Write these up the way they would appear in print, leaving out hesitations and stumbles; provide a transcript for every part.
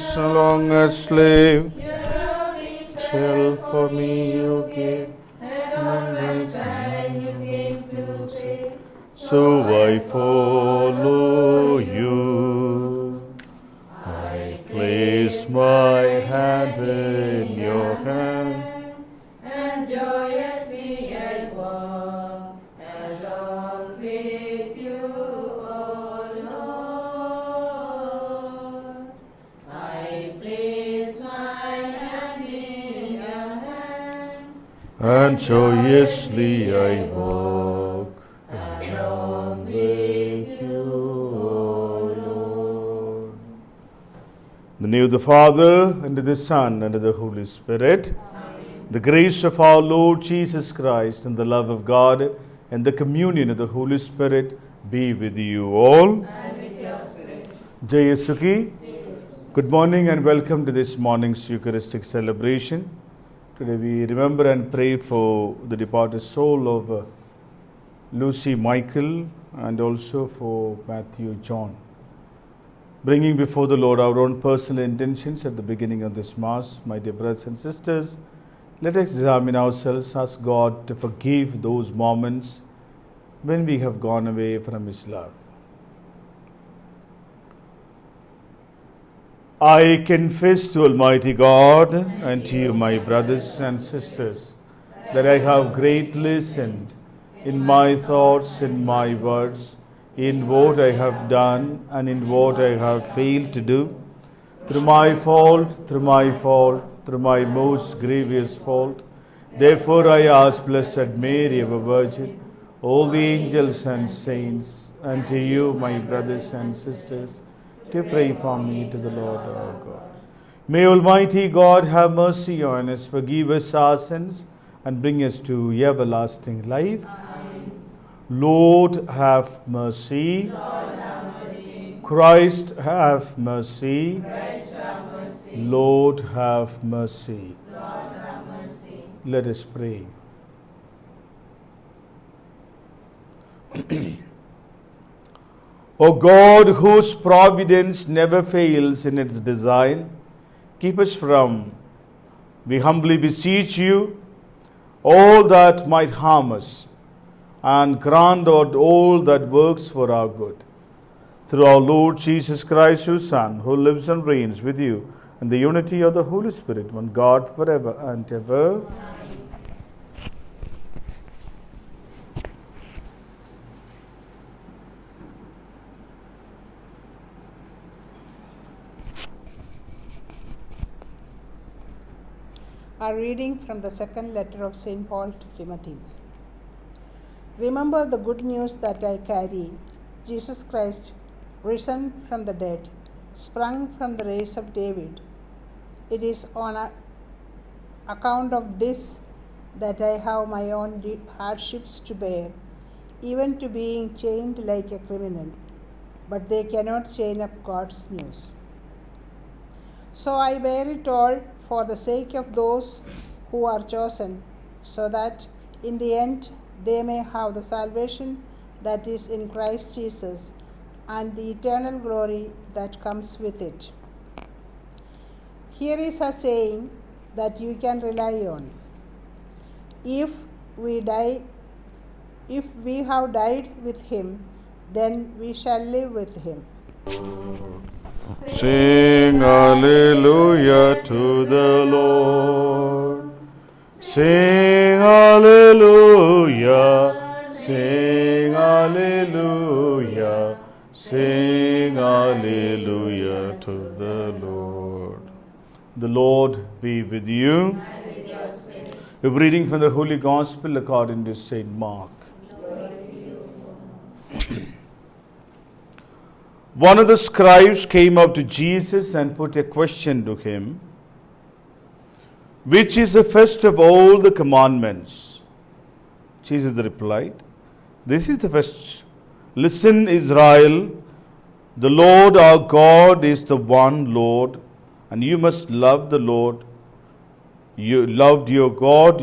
days long a slave, till for me you gave, and you came to save. So I follow you. I place my hand in your hand, and joyously I walk along with you, O Lord. I place my hand in your hand, and joyously I walk along with you, O Lord. In the name of the Father, and of the Son, and of the Holy Spirit. The grace of our Lord Jesus Christ and the love of God and the communion of the Holy Spirit be with you all. and with your spirit. Jai Sukhi. Good morning and welcome to this morning's Eucharistic celebration. Today we remember and pray for the departed soul of Lucy Michael and also for Matthew John. Bringing before the Lord our own personal intentions at the beginning of this Mass, my dear brothers and sisters, let us examine ourselves, ask God to forgive those moments when we have gone away from His love. I confess to Almighty God and to you, my brothers and sisters, that I have greatly sinned in my thoughts, in my words, in what I have done and in what I have failed to do, through my most grievous fault. Therefore I ask Blessed Mary, our Virgin, all the angels and saints, and to you, my brothers and sisters, to pray for me to the Lord our God. May Almighty God have mercy on us, forgive us our sins, and bring us to everlasting life. Amen. Lord, have mercy. Lord, have mercy. Christ, have mercy. Christ, have mercy. Lord, have mercy. Lord, have mercy. Let us pray. O God, whose providence never fails in its design, keep us from, we humbly beseech you, all that might harm us, and grant all that works for our good. Through our Lord Jesus Christ, your Son, who lives and reigns with you in the unity of the Holy Spirit, one God, forever and ever. A reading from the second letter of St. Paul to Timothy. Remember the good news that I carry. Jesus Christ, risen from the dead, sprung from the race of David. It is on account of this that I have my own hardships to bear, even to being chained like a criminal. But they cannot chain up God's news. So I bear it all for the sake of those who are chosen, so that in the end they may have the salvation that is in Christ Jesus and the eternal glory that comes with it. Here is a saying that you can rely on. If we have died with him, then we shall live with him. Sing hallelujah to the Lord. Sing hallelujah. Sing hallelujah. Sing hallelujah to the Lord. The Lord be with you. And with your spirit. A reading from the Holy Gospel according to St. Mark. One of the scribes came up to Jesus and put a question to him. Which is the first of all the commandments? Jesus replied, this is the first. Listen, Israel, the Lord our God is the one Lord, and you must love the Lord. You loved your God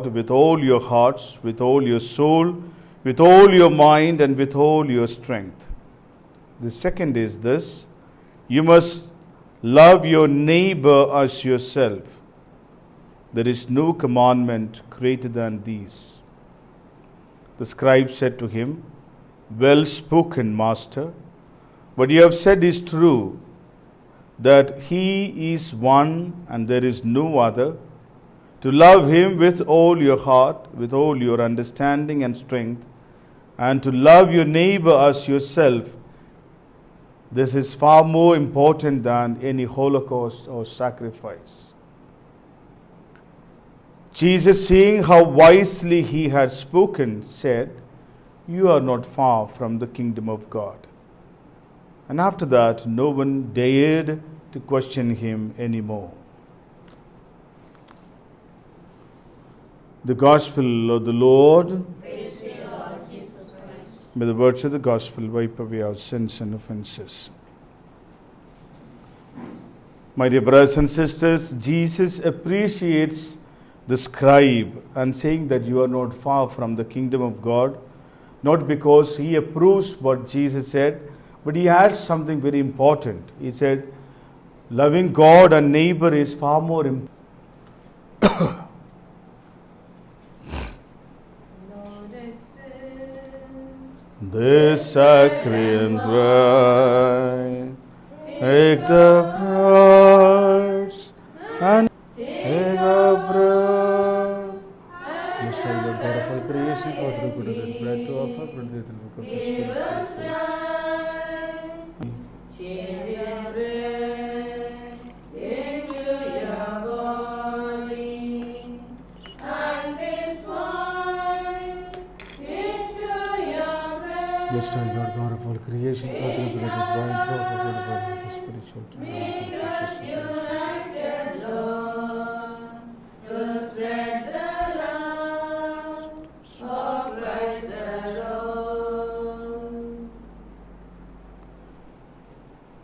with all your hearts, with all your soul, with all your mind, and with all your strength. The second is this, you must Love your neighbor as yourself. There is no commandment greater than these. The scribe said to him, Well spoken, Master. What you have said is true, that He is one and there is no other. To love Him with all your heart, with all your understanding and strength, and to love your neighbor as yourself, this is far more important than any holocaust or sacrifice. Jesus, seeing how wisely he had spoken, said, You are not far from the kingdom of God. And after that, no one dared to question him anymore. The Gospel of the Lord. Praise be to Lord Jesus Christ. May the words of the Gospel wipe away our sins and offenses. My dear brothers and sisters, Jesus appreciates the scribe and saying that you are not far from the kingdom of God, not because he approves what Jesus said, but he adds something very important. He said, loving God and neighbor is far more important. This sacrifice, take the prayers and take the bread. Most High Lord God of all creation, for through good of this bread to offer, for the book of the Spirit. Most High Lord God of all creation, for through good of this wine to offer, for the book of the spiritual to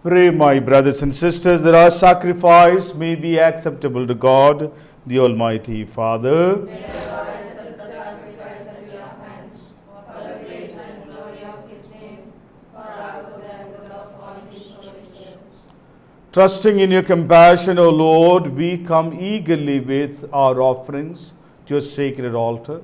Pray, my brothers and sisters, that our sacrifice may be acceptable to God, the Almighty Father. May the Lord accept the sacrifice at your hands, for the praise and glory of His name, for our good and good of all His holy church. Trusting in your compassion, O Lord, we come eagerly with our offerings to your sacred altar,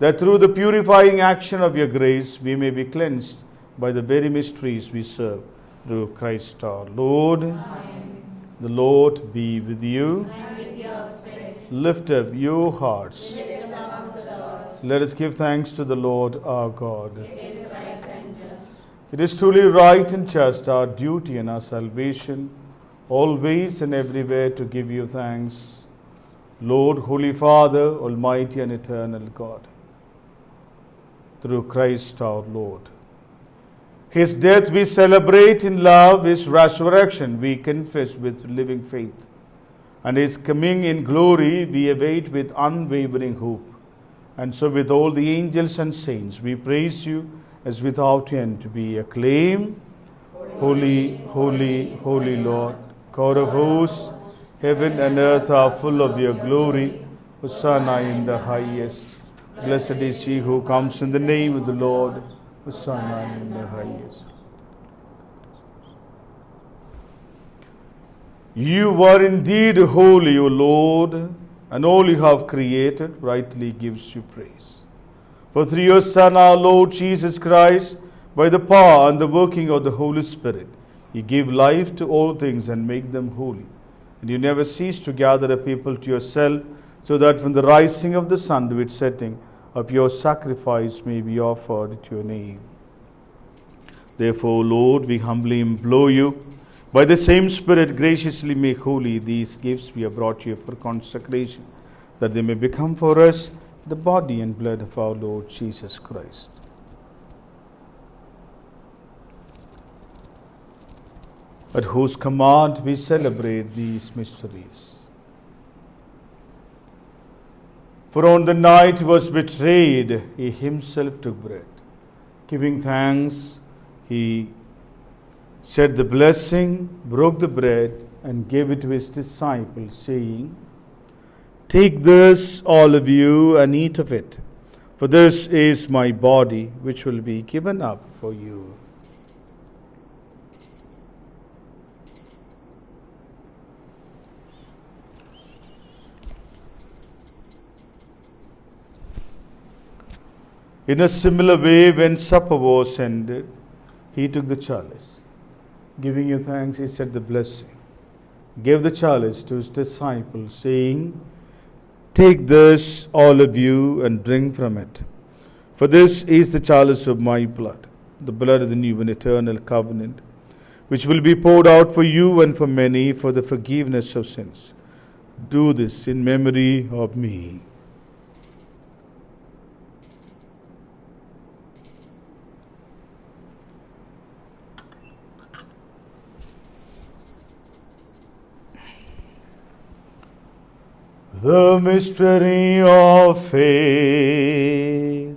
that through the purifying action of your grace we may be cleansed by the very mysteries we serve. Through Christ our Lord. Amen. The Lord be with you. And with your spirit. Lift up your hearts. Lift them up to the Lord. Let us give thanks to the Lord our God. It is right and just. It is truly right and just, our duty and our salvation, always and everywhere to give you thanks, Lord, Holy Father, Almighty and eternal God. Through Christ our Lord. His death we celebrate in love, His resurrection we confess with living faith, and His coming in glory we await with unwavering hope. And so with all the angels and saints we praise you as without end we acclaim, Holy, holy, holy Lord, God of hosts, heaven and earth are full of your glory. Hosanna in the highest. Blessed is he who comes in the name of the Lord. Hosanna in the highest. You are indeed holy, O Lord, and all you have created rightly gives you praise. For through your Son, our Lord Jesus Christ, by the power and the working of the Holy Spirit, you give life to all things and make them holy. And you never cease to gather a people to yourself, so that from the rising of the sun to its setting, a pure sacrifice may be offered to your name. Therefore, Lord, we humbly implore you, by the same Spirit, graciously make holy these gifts we have brought you for consecration, that they may become for us the body and blood of our Lord Jesus Christ. At whose command we celebrate these mysteries. For on the night he was betrayed, he himself took bread. Giving thanks, he said the blessing, broke the bread, and gave it to his disciples, saying, Take this, all of you, and eat of it, for this is my body, which will be given up for you. In a similar way, when supper was ended, he took the chalice. Giving you thanks, he said the blessing. Gave the chalice to his disciples, saying, "Take this, all of you, and drink from it. For this is the chalice of my blood, the blood of the new and eternal covenant, which will be poured out for you and for many for the forgiveness of sins. Do this in memory of me." The mystery of faith.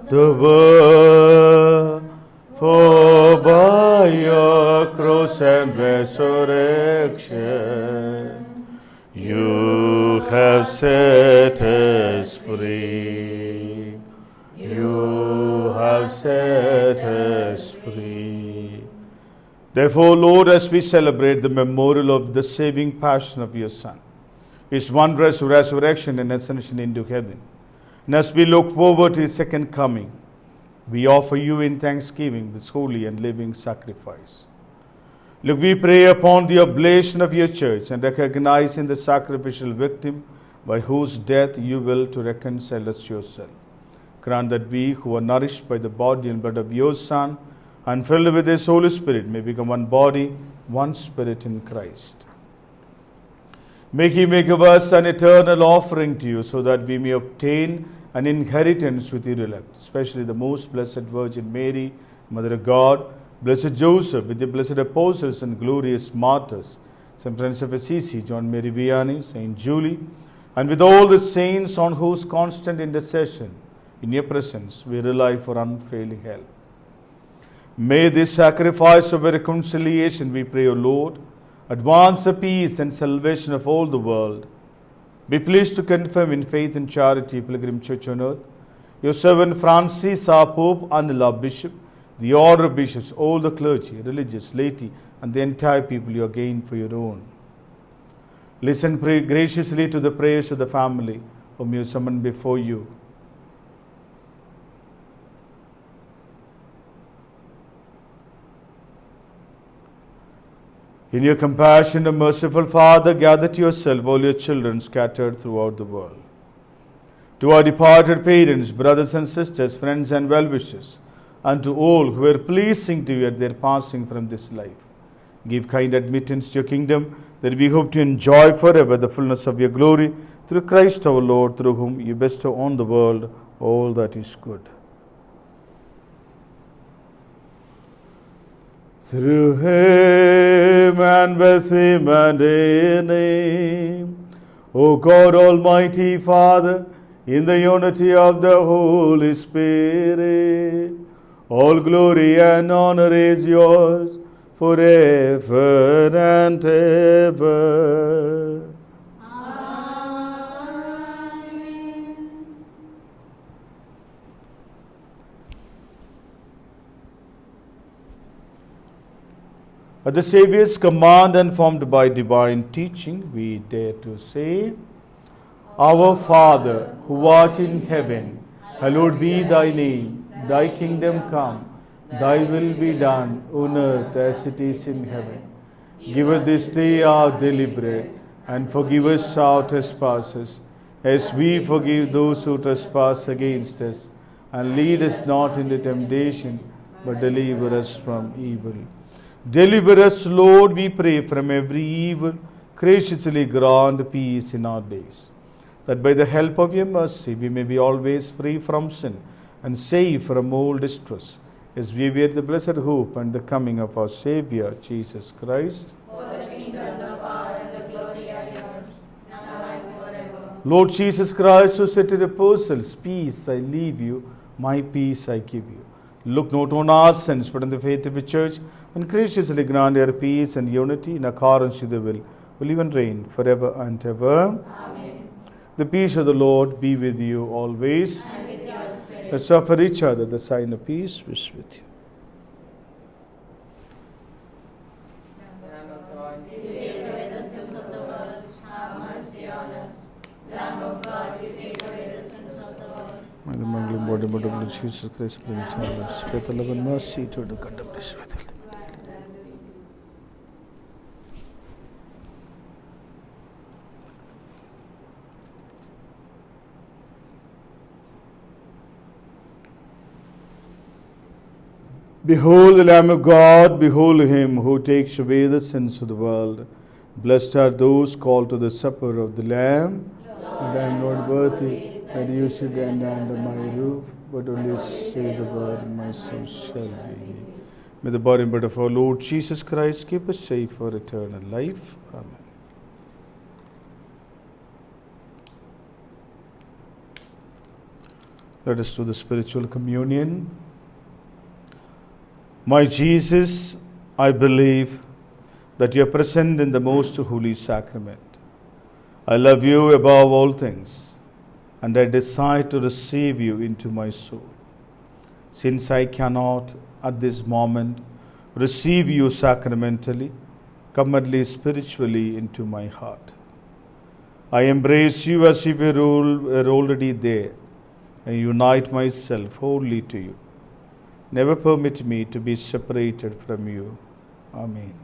The word, for by your cross and resurrection, you have set us free. You have set us free. Therefore, Lord, as we celebrate the memorial of the saving passion of your Son, his wondrous resurrection and ascension into heaven, and as we look forward to his second coming, we offer you in thanksgiving this holy and living sacrifice. Look, we pray upon the oblation of your church and recognize in the sacrificial victim by whose death you will to reconcile us yourself. Grant that we who are nourished by the body and blood of your Son and filled with his Holy Spirit may become one body, one spirit in Christ. May he make of us an eternal offering to you, so that we may obtain an inheritance with your elect, especially the most blessed Virgin Mary, Mother of God, blessed Joseph, with the blessed apostles and glorious martyrs, St. Francis of Assisi, John Mary Vianney, St. Julie, and with all the saints on whose constant intercession in your presence we rely for unfailing help. May this sacrifice of reconciliation, we pray, O Lord, advance the peace and salvation of all the world. Be pleased to confirm in faith and charity, Pilgrim Church on earth, your servant Francis, our Pope, and our Bishop, the order of bishops, all the clergy, religious, laity, and the entire people you ordained for your own. Listen graciously to the prayers of the family whom you summon before you. In your compassion, O merciful Father, gather to yourself all your children scattered throughout the world. To our departed parents, brothers and sisters, friends and well-wishers, and to all who were pleasing to you at their passing from this life, give kind admittance to your kingdom, that we hope to enjoy forever the fullness of your glory, through Christ our Lord, through whom you bestow on the world all that is good. Through him and with him and in him, O God Almighty Father, in the unity of the Holy Spirit, all glory and honor is yours forever and ever. At the Saviour's command and formed by divine teaching, we dare to say, Our Father, who art in heaven, hallowed be thy name. Thy kingdom come, thy will be done on earth as it is in heaven. Give us this day our daily bread, and forgive us our trespasses, as we forgive those who trespass against us. And lead us not into temptation, but deliver us from evil. Deliver us, Lord, we pray, from every evil. Graciously grant peace in our days, that by the help of your mercy we may be always free from sin and safe from all distress, as we await the blessed hope and the coming of our Saviour, Jesus Christ. For the kingdom, the power, and the glory are yours, now and forever. Lord Jesus Christ, who said to the apostles, Peace I leave you, my peace I give you. Look not on our sins, but on the faith of the Church, and graciously grant your peace and unity in accordance with the will live and reign forever and ever. Amen. The peace of the Lord be with you always. And with your spirit. Let's offer each other the sign of peace, which is with you. Lamb of God, you take away the sins of the world, have mercy on us. Lamb of God, you take away the sins body and blood of Lord Jesus Christ, bring eternal life, faith, love, and mercy to the condemnation with health. Behold the Lamb of God, behold him who takes away the sins of the world. Blessed are those called to the supper of the Lamb. And I am not worthy that you should enter under my roof, but only say the word, and my soul shall be healed. May the body and blood of our Lord Jesus Christ keep us safe for eternal life. Amen. Let us do the spiritual communion. My Jesus, I believe that you are present in the most holy sacrament. I love you above all things, and I desire to receive you into my soul. Since I cannot at this moment receive you sacramentally, come at least spiritually into my heart. I embrace you as if you were already there, and unite myself wholly to you. Never permit me to be separated from you. Amen.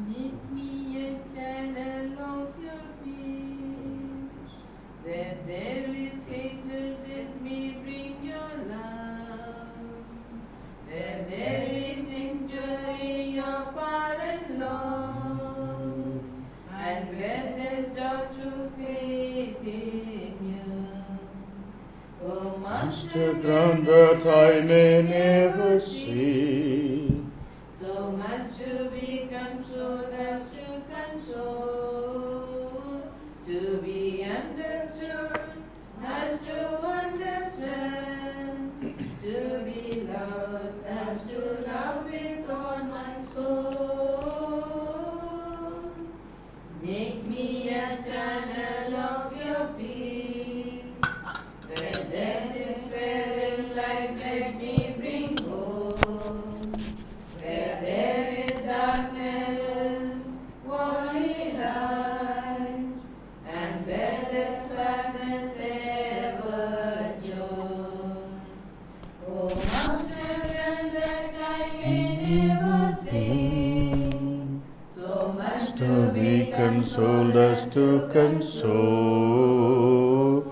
Make me a channel of your peace. Where there is hatred, let me bring your love. Where there is injury, your pardon, Lord. And where there's doubt, true faith in you. Oh, Master, grant that I may never see so much to be consoled as to console, to be understood as to understand, to be loved as to love with all my soul. Make me a channel of your peace. Where death is despair in light, let me bring hope. Where there is darkness, only light, and where there's sadness, ever joy. Oh, Master, grant that I may never sin so much To be consoled as to console,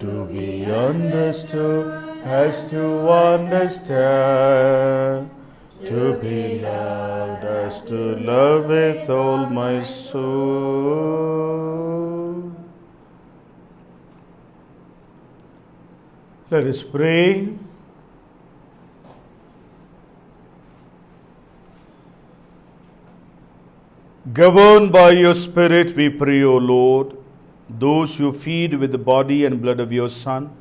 to be understood as to understand, to be loved as to love with all my soul. Let us pray. Governed by your Spirit, we pray, O Lord, those you feed with the body and blood of your Son,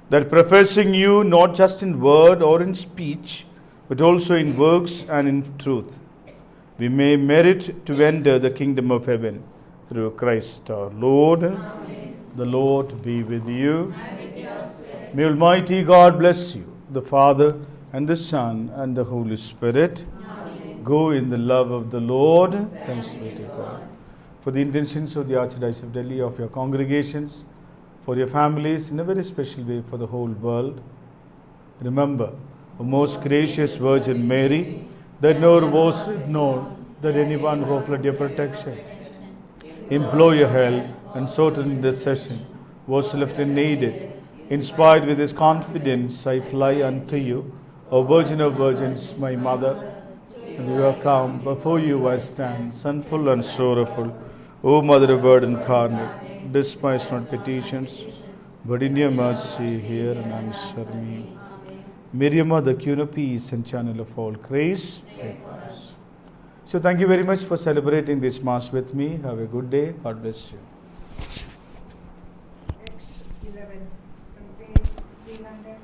that professing you not just in word or in speech, but also in works and in truth, we may merit to enter the kingdom of heaven through Christ our Lord. Amen. The Lord be with you. And with your spirit. May Almighty God bless you, the Father and the Son and the Holy Spirit. Amen. Go in the love of the Lord. Thanks be to God. For the intentions of the Archdiocese of Delhi, of your congregations, for your families, in a very special way for the whole world, remember, O most gracious Virgin Mary, that nor was it known that anyone who fled your protection, implore your help, and sought an intercession, was left unneeded. Inspired with this confidence, I fly unto you, O Virgin of Virgins, my Mother. And you are come, before you I stand, sinful and sorrowful. O Mother of Word incarnate, despise not petitions, but in your mercy hear and answer me. Mary, Mother, Queen of Peace and Channel of all grace, pray for us. So thank you very much for celebrating this Mass with me. Have a good day. God bless you. X11 from page 300.